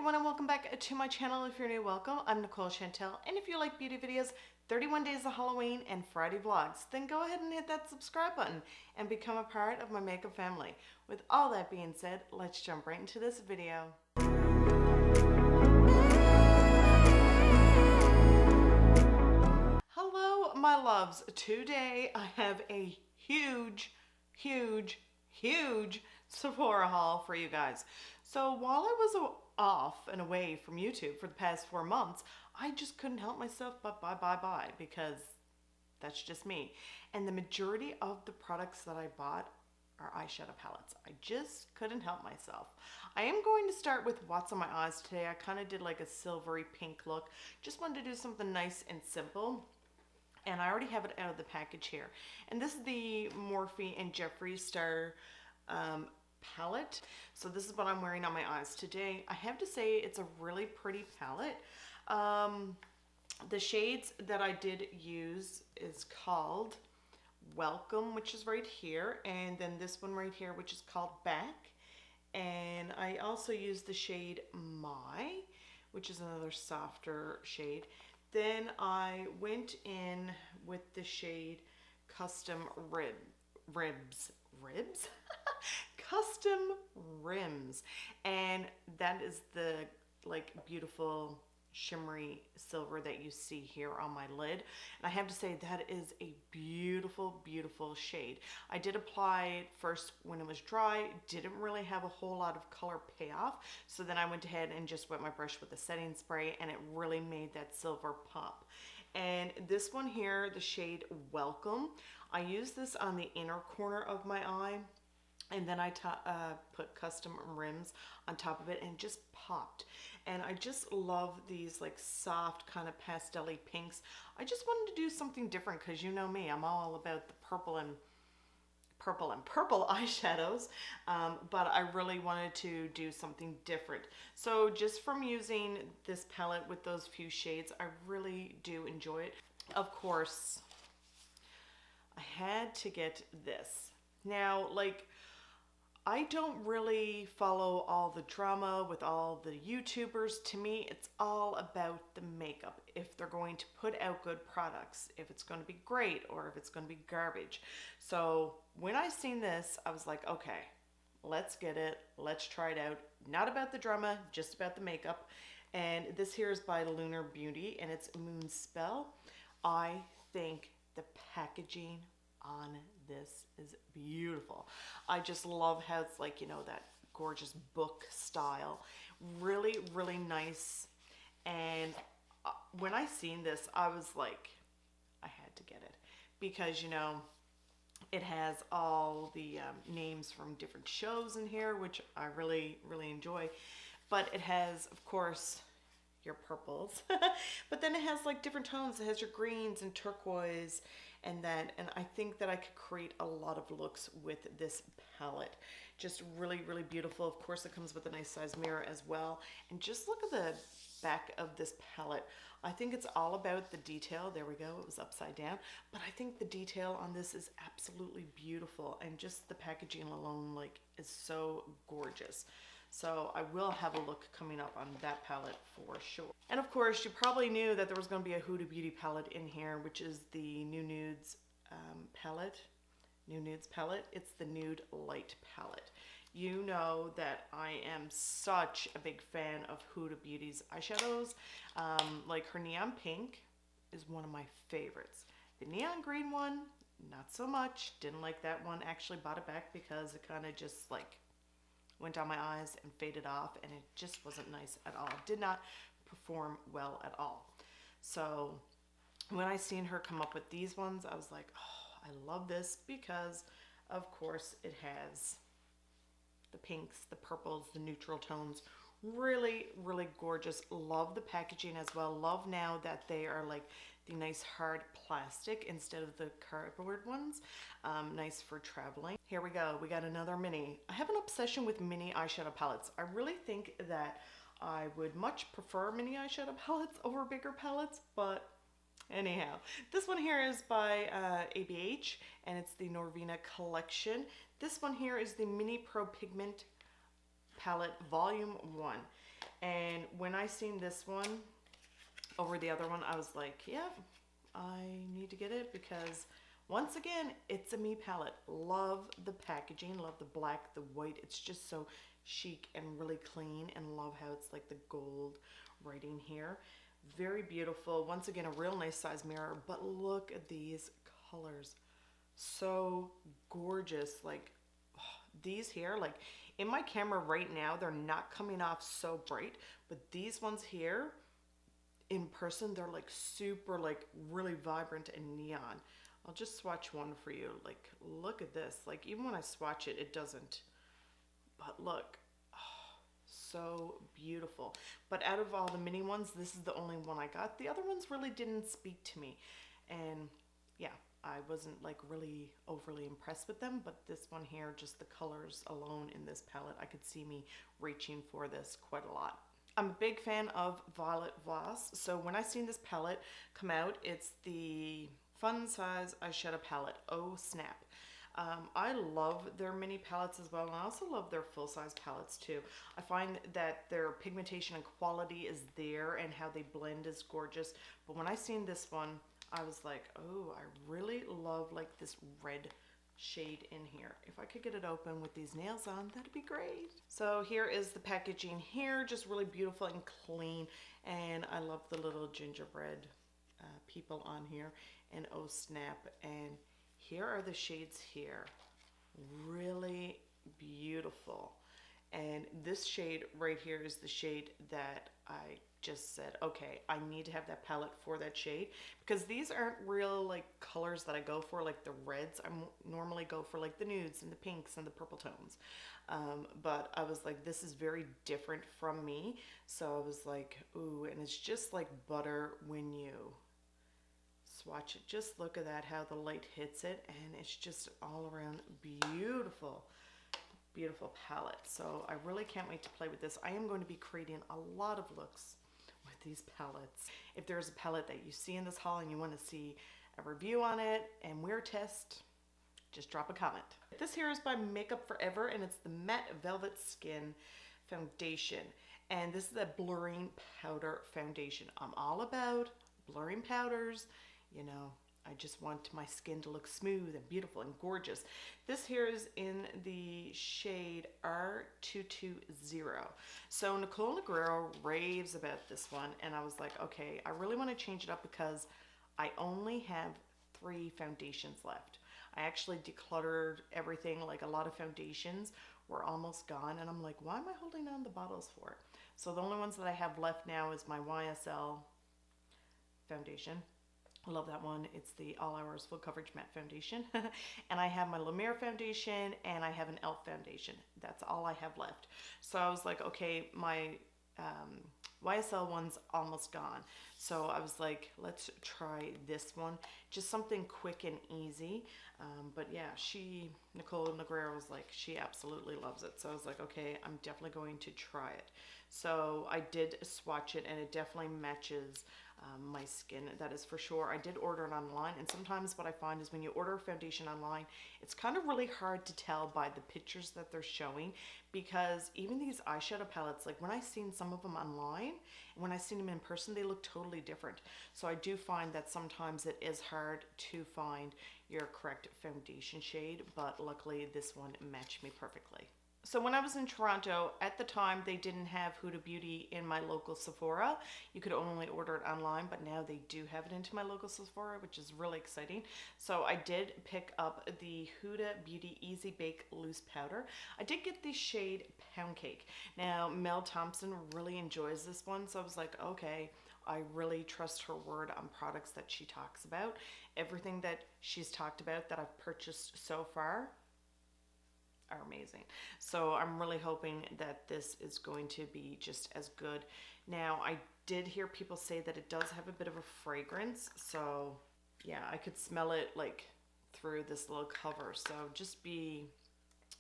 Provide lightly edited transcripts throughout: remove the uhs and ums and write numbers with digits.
everyone and welcome back to my channel. If you're new, welcome. I'm Nicole Chantell, and if you like beauty videos, 31 days of Halloween and Friday vlogs, then go ahead and hit that subscribe button and become a part of my makeup family. With all that being said, let's jump right into this video. Hello my loves. Today I have a huge Sephora haul for you guys. So while I was off and away from YouTube for the past 4 months, I just couldn't help myself but buy because that's just me. And the majority of the products that I bought are eyeshadow palettes. I just couldn't help myself. I am going to start with what's on my eyes today. I kind of did like a silvery pink look. Just wanted to do something nice and simple. And I already have it out of the package here. And this is the MORPHE and JEFFREE Star palette. So this is what I'm wearing on my eyes today. I have to say it's a really pretty palette. The shades that I did use is called Welcome, which is right here, and then this one right here, which is called Back. And I also used the shade My, which is another softer shade. Then I went in with the shade Custom Ribs? Custom Rims, and that is the like beautiful shimmery silver that you see here on my lid. And I have to say that is a beautiful shade. I did apply it first when it was dry, didn't really have a whole lot of color payoff, so then I went ahead and just wet my brush with a setting spray, and it really made that silver pop. And this one here, the shade Welcome, I used this on the inner corner of my eye, and then I put Custom Rims on top of it, and just popped. And I just love these like soft kind of pastel-y pinks. I just wanted to do something different because you know me, I'm all about the purple eyeshadows, but I really wanted to do something different. So just from using this palette with those few shades, I really do enjoy it. Of course, I had to get this. Now, like, I don't really follow all the drama with all the YouTubers. To me, it's all about the makeup. If they're going to put out good products, if it's going to be great or if it's going to be garbage. So when I seen this, I was like, okay, let's get it. Let's try it out. Not about the drama, just about the makeup. And this here is by LUNAR Beauty, and it's Moon Spell. I think the packaging on this is beautiful. I just love how it's like, you know, that gorgeous book style. Really nice. And when I seen this, I was like, I had to get it because, you know, it has all the names from different shows in here, which I really enjoy. But it has, of course, your purples, but then it has like different tones. It has your greens and turquoise and I think that I could create a lot of looks with this palette. Just really beautiful. Of course, it comes with a nice size mirror as well. And just look at the back of this palette. I think it's all about the detail. There we go, it was upside down. But I think the detail on this is absolutely beautiful, and just the packaging alone like is so gorgeous. So I will have a look coming up on that palette for sure. And of course, you probably knew that there was going to be a Huda Beauty palette in here, which is the Nudes palette. Nudes palette. It's the Nude Light palette. You know that I am such a big fan of Huda Beauty's eyeshadows. Like her neon pink is one of my favorites. The neon green one, not so much. Didn't like that one. Actually bought it back because it kind of just like went down my eyes and faded off, and it just wasn't nice at all. Did not perform well at all. So when I seen her come up with these ones, I was like, oh, I love this because of course it has the pinks, the purples, the neutral tones. Really gorgeous. Love the packaging as well. Love now that they are like the nice hard plastic instead of the cardboard ones. Nice for traveling. Here we go. We got another mini. I have an obsession with mini eyeshadow palettes. I really think that I would much prefer mini eyeshadow palettes over bigger palettes, but anyhow, this one here is by ABH, and it's the Norvina collection. This one here is the Mini Pro Pigment palette volume 1, And when I seen this one over the other one, I was like, yeah, I need to get it because once again, it's a me palette. Love the packaging, love the black, the white. It's just so chic and really clean, and love how it's like the gold writing here. Very beautiful. Once again, a real nice size mirror, but look at these colors. So gorgeous. Like these here, like in my camera right now, they're not coming off so bright, but these ones here in person, they're like super, like really vibrant and neon. I'll just swatch one for you. Like, look at this. Like, even when I swatch it, it doesn't. But look, oh, so beautiful. But out of all the mini ones, this is the only one I got. The other ones really didn't speak to me. And yeah, I wasn't like really overly impressed with them. But this one here, just the colors alone in this palette, I could see me reaching for this quite a lot. I'm a big fan of Violet VOSS. So when I seen this palette come out, it's the Fun Size Eyeshadow Palette. Oh snap. I love their mini palettes as well, and I also love their full-size palettes too. I find that their pigmentation and quality is there, and how they blend is gorgeous. But when I seen this one, I was like, oh, I really love like this red shade in here. If I could get it open with these nails on, that'd be great. So here is the packaging here, just really beautiful and clean, and I love the little gingerbread people on here, and oh snap. And here are the shades here, really beautiful. And this shade right here is the shade that I just said, okay, I need to have that palette for that shade, because these aren't real like colors that I go for, like the reds. I normally go for like the nudes and the pinks and the purple tones. But I was like, this is very different from me. So I was like, ooh, and it's just like butter when you swatch it. Just look at that, how the light hits it, and it's just all around beautiful. Beautiful palette. So I really can't wait to play with this. I am going to be creating a lot of looks with these palettes. If there's a palette that you see in this haul and you want to see a review on it and wear test, just drop a comment. This here is by Makeup Forever, and it's the Matte Velvet Skin Foundation. And this is a blurring powder foundation. I'm all about blurring powders, you know. I just want my skin to look smooth and beautiful and gorgeous. This here is in the shade R220. So Nicole raves about this one, and I was like, okay, I really want to change it up because I only have 3 foundations left. I actually decluttered everything. Like a lot of foundations were almost gone, and I'm like, why am I holding on the bottles for? So the only ones that I have left now is my YSL foundation. I love that one. It's the All Hours Full Coverage Matte Foundation. And I have my Lumiere foundation, and I have an e.l.f. foundation. That's all I have left. So I was like, okay, my YSL one's almost gone. So I was like, let's try this one. Just something quick and easy. But yeah, Nicole was like, she absolutely loves it. So I was like, okay, I'm definitely going to try it. So I did swatch it, and it definitely matches my skin, that is for sure. I did order it online, and sometimes what I find is when you order a foundation online, it's kind of really hard to tell by the pictures that they're showing, because even these eyeshadow palettes, like when I seen some of them online and when I seen them in person, they look totally different. So I do find that sometimes it is hard to find your correct foundation shade, but luckily this one matched me perfectly. So when I was in Toronto, at the time they didn't have Huda Beauty in my local Sephora. You could only order it online, but now they do have it into my local Sephora, which is really exciting. So I did pick up the Huda Beauty Easy Bake Loose Powder. I did get the shade Pound Cake. Now Mel Thompson really enjoys this one, so I was like, okay, I really trust her word on products that she talks about. Everything that she's talked about that I've purchased so far are amazing. So I'm really hoping that this is going to be just as good. Now, I did hear people say that it does have a bit of a fragrance. So yeah, I could smell it like through this little cover. So just be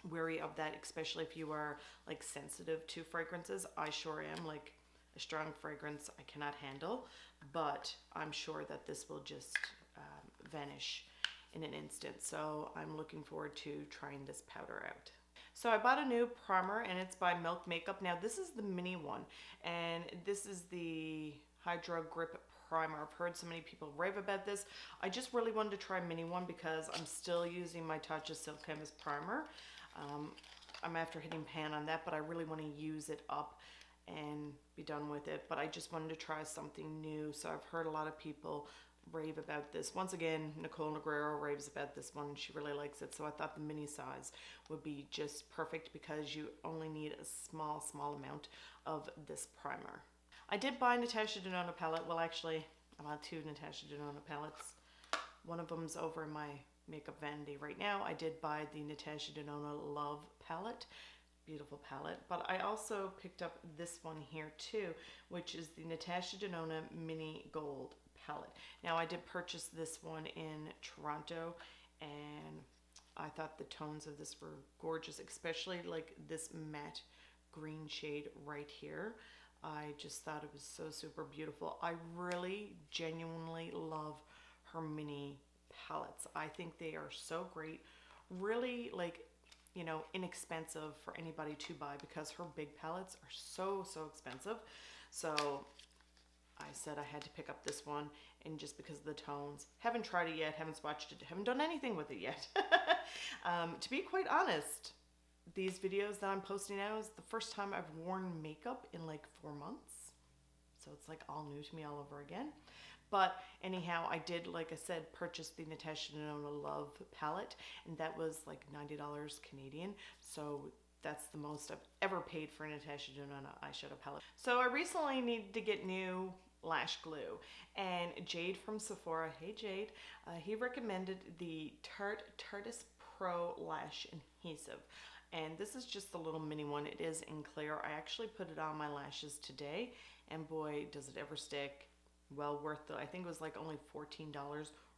wary of that, especially if you are like sensitive to fragrances. I sure am. Like a strong fragrance I cannot handle, but I'm sure that this will just vanish in an instant. So I'm looking forward to trying this powder out. So I bought a new primer and it's by Milk Makeup. Now this is the mini one and this is the Hydro Grip Primer. I've heard so many people rave about this. I just really wanted to try a mini one because I'm still using my Tatcha Silk Canvas Primer. I'm after hitting pan on that, but I really want to use it up and be done with it. But I just wanted to try something new. So I've heard a lot of people rave about this. Once again, Nicole Negrero raves about this one. She really likes it. So I thought the mini size would be just perfect because you only need a small amount of this primer. I did buy a Natasha Denona palette. Well, actually, I bought two Natasha Denona palettes. One of them's over in my makeup vanity right now. I did buy the Natasha Denona Love palette. Beautiful palette. But I also picked up this one here too, which is the Natasha Denona Mini Gold palette. Now I did purchase this one in Toronto and I thought the tones of this were gorgeous, especially like this matte green shade right here. I just thought it was so super beautiful. I really genuinely love her mini palettes. I think they are so great. Really, like, you know, inexpensive for anybody to buy because her big palettes are so expensive. So I said I had to pick up this one, and just because of the tones. Haven't tried it yet, haven't swatched it, haven't done anything with it yet. To be quite honest, these videos that I'm posting now is the first time I've worn makeup in like 4 months. So it's like all new to me all over again. But anyhow, I did, like I said, purchase the Natasha Denona Love palette, and that was like $90 Canadian. So that's the most I've ever paid for a Natasha Denona eyeshadow palette. So I recently needed to get new lash glue, and Jade from Sephora, hey Jade, he recommended the Tarteist Pro Lash Adhesive. And this is just the little mini one. It is in clear. I actually put it on my lashes today, and boy, does it ever stick. Well worth it. I think it was like only $14.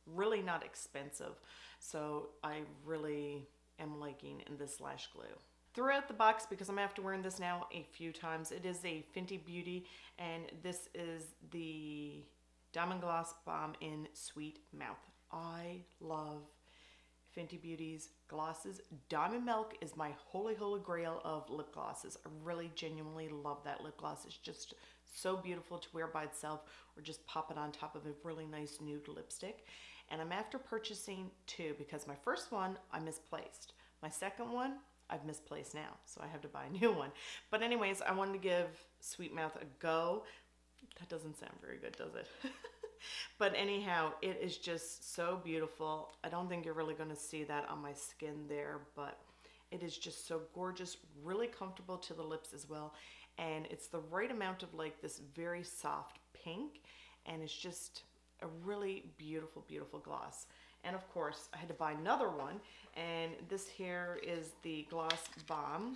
Really not expensive. So I really am liking in this lash glue. Throughout the box, because I'm after wearing this now a few times, it is a Fenty Beauty, and this is the Diamond Gloss Bomb in Sweet Mouth. I love Fenty Beauty's glosses. Diamond Milk is my holy grail of lip glosses. I really genuinely love that lip gloss. It's just so beautiful to wear by itself or just pop it on top of a really nice nude lipstick. And I'm after purchasing two because my first one I misplaced. My second one I've misplaced now, so I have to buy a new one. But anyways, I wanted to give Sweet Mouth a go. That doesn't sound very good, does it? But anyhow, it is just so beautiful. I don't think you're really going to see that on my skin there, but it is just so gorgeous, really comfortable to the lips as well. And it's the right amount of like this very soft pink, and it's just a really beautiful gloss. And of course, I had to buy another one, and this here is the Gloss Bomb,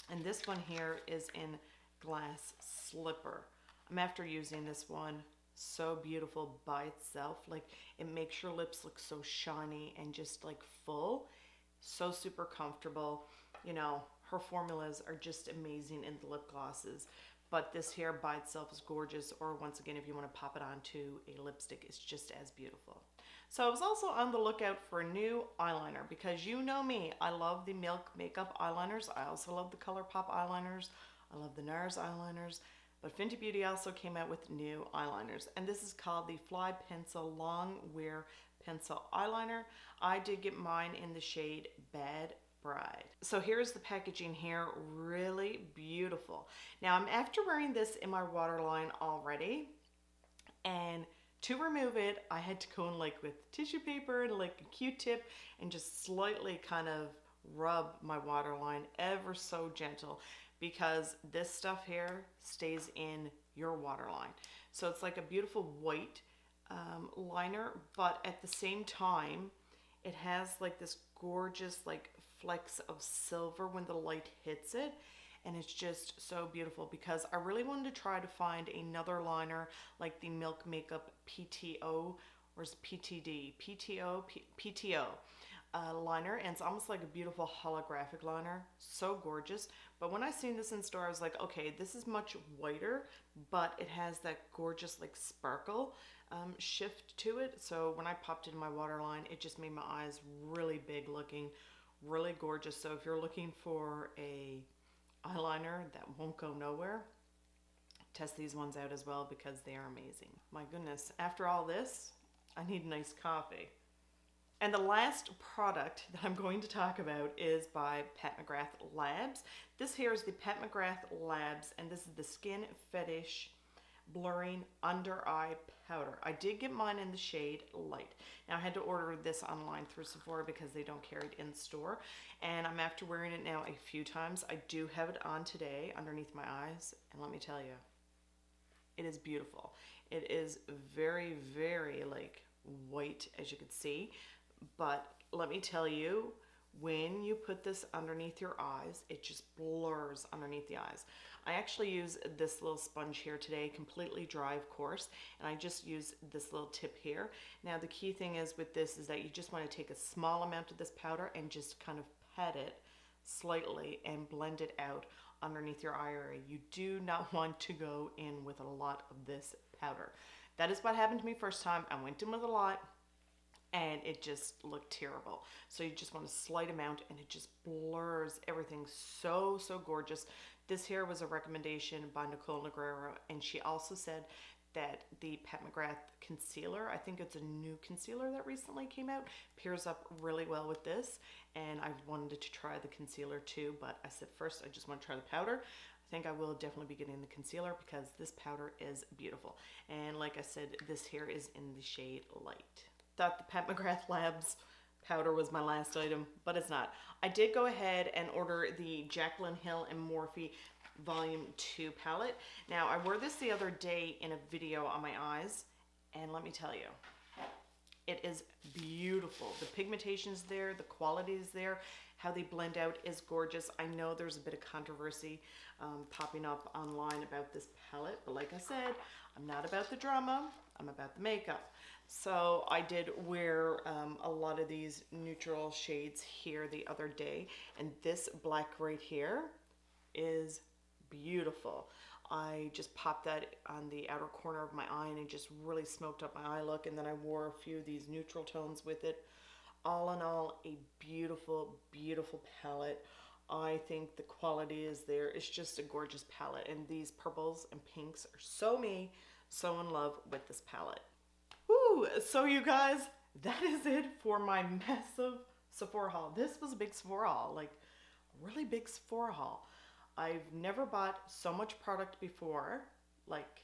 and this one here is in Glass Slipper. I'm after using this one. So beautiful by itself. Like, it makes your lips look so shiny and just like full. So super comfortable. You know, her formulas are just amazing in the lip glosses. But this here by itself is gorgeous, or once again, if you want to pop it onto a lipstick, it's just as beautiful. So I was also on the lookout for a new eyeliner because you know me, I love the Milk Makeup eyeliners. I also love the ColourPop eyeliners. I love the NARS eyeliners. But Fenty Beauty also came out with new eyeliners, and this is called the Fly Pencil Long Wear Pencil Eyeliner. I did get mine in the shade Bad Bride. So here's the packaging here, really beautiful. Now I'm after wearing this in my waterline already, and to remove it, I had to go in like with tissue paper and like a Q-tip and just slightly kind of rub my waterline ever so gentle, because this stuff here stays in your waterline. So it's like a beautiful white liner, but at the same time, it has like this gorgeous like flecks of silver when the light hits it. And it's just so beautiful because I really wanted to try to find another liner like the Milk Makeup PTO, or is it PTD? PTO liner, and it's almost like a beautiful holographic liner. So gorgeous. But when I seen this in store, I was like, okay, this is much whiter, but it has that gorgeous like sparkle shift to it. So when I popped it in my waterline, it just made my eyes really big looking, really gorgeous. So if you're looking for a eyeliner that won't go nowhere, test these ones out as well because they are amazing. My goodness, after all this, I need a nice coffee. And the last product that I'm going to talk about is by Pat McGrath Labs. This here is the Pat McGrath Labs, and this is the Skin Fetish Blurring Under Eye Powder. I did get mine in the shade Light. Now I had to order this online through Sephora because they don't carry it in store, and I'm after wearing it now a few times. I do have it on today underneath my eyes, and let me tell you, it is beautiful. It is very, very like white, as you can see, but let me tell you, when you put this underneath your eyes, it just blurs underneath the eyes. I actually use this little sponge here today, completely dry of course, and I just use this little tip here. Now the key thing is with this is that you just want to take a small amount of this powder and just kind of pat it slightly and blend it out underneath your eye area. You do not want to go in with a lot of this powder. That is what happened to me first time. I went in with a lot and it just looked terrible. So you just want a slight amount and it just blurs everything so gorgeous. This here was a recommendation by Nicole Chantell, and she also said that the Pat McGrath concealer, I think it's a new concealer that recently came out, pairs up really well with this, and I wanted to try the concealer too, but I said first I just want to try the powder. I think I will definitely be getting the concealer because this powder is beautiful. And like I said, this here is in the shade Light. Thought the Pat McGrath Labs powder was my last item, but it's not. I did go ahead and order the Jaclyn Hill and Morphe Volume 2 palette. Now, I wore this the other day in a video on my eyes, and let me tell you, it is beautiful. The pigmentation is there, the quality is there, how they blend out is gorgeous. I know there's a bit of controversy popping up online about this palette, but like I said, I'm not about the drama, I'm about the makeup. So I did wear a lot of these neutral shades here the other day, and this black right here is beautiful. I just popped that on the outer corner of my eye and it just really smoked up my eye look, and then I wore a few of these neutral tones with it. All in all, a beautiful palette. I think the quality is there. It's just a gorgeous palette, and these purples and pinks are so me, so in love with this palette. Woo! So you guys, that is it for my massive Sephora haul. This was a big Sephora haul, like really big Sephora haul. I've never bought so much product before, like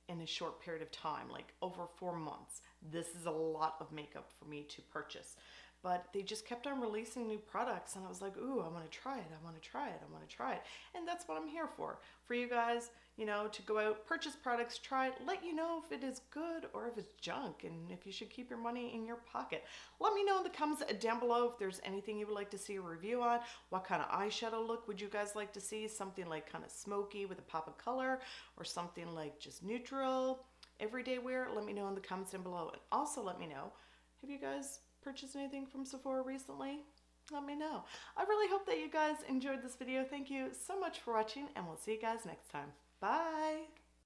in a short period of time, like over 4 months. This is a lot of makeup for me to purchase. But they just kept on releasing new products, and I was like, ooh, I want to try it, I want to try it, I want to try it. And that's what I'm here for you guys, you know, to go out, purchase products, try it, let you know if it is good or if it's junk, and if you should keep your money in your pocket. Let me know in the comments down below if there's anything you would like to see a review on. What kind of eyeshadow look would you guys like to see? Something like kind of smoky with a pop of color, or something like just neutral, everyday wear? Let me know in the comments down below. And also let me know, have you guys purchased anything from Sephora recently? Let me know. I really hope that you guys enjoyed this video. Thank you so much for watching, and we'll see you guys next time. Bye!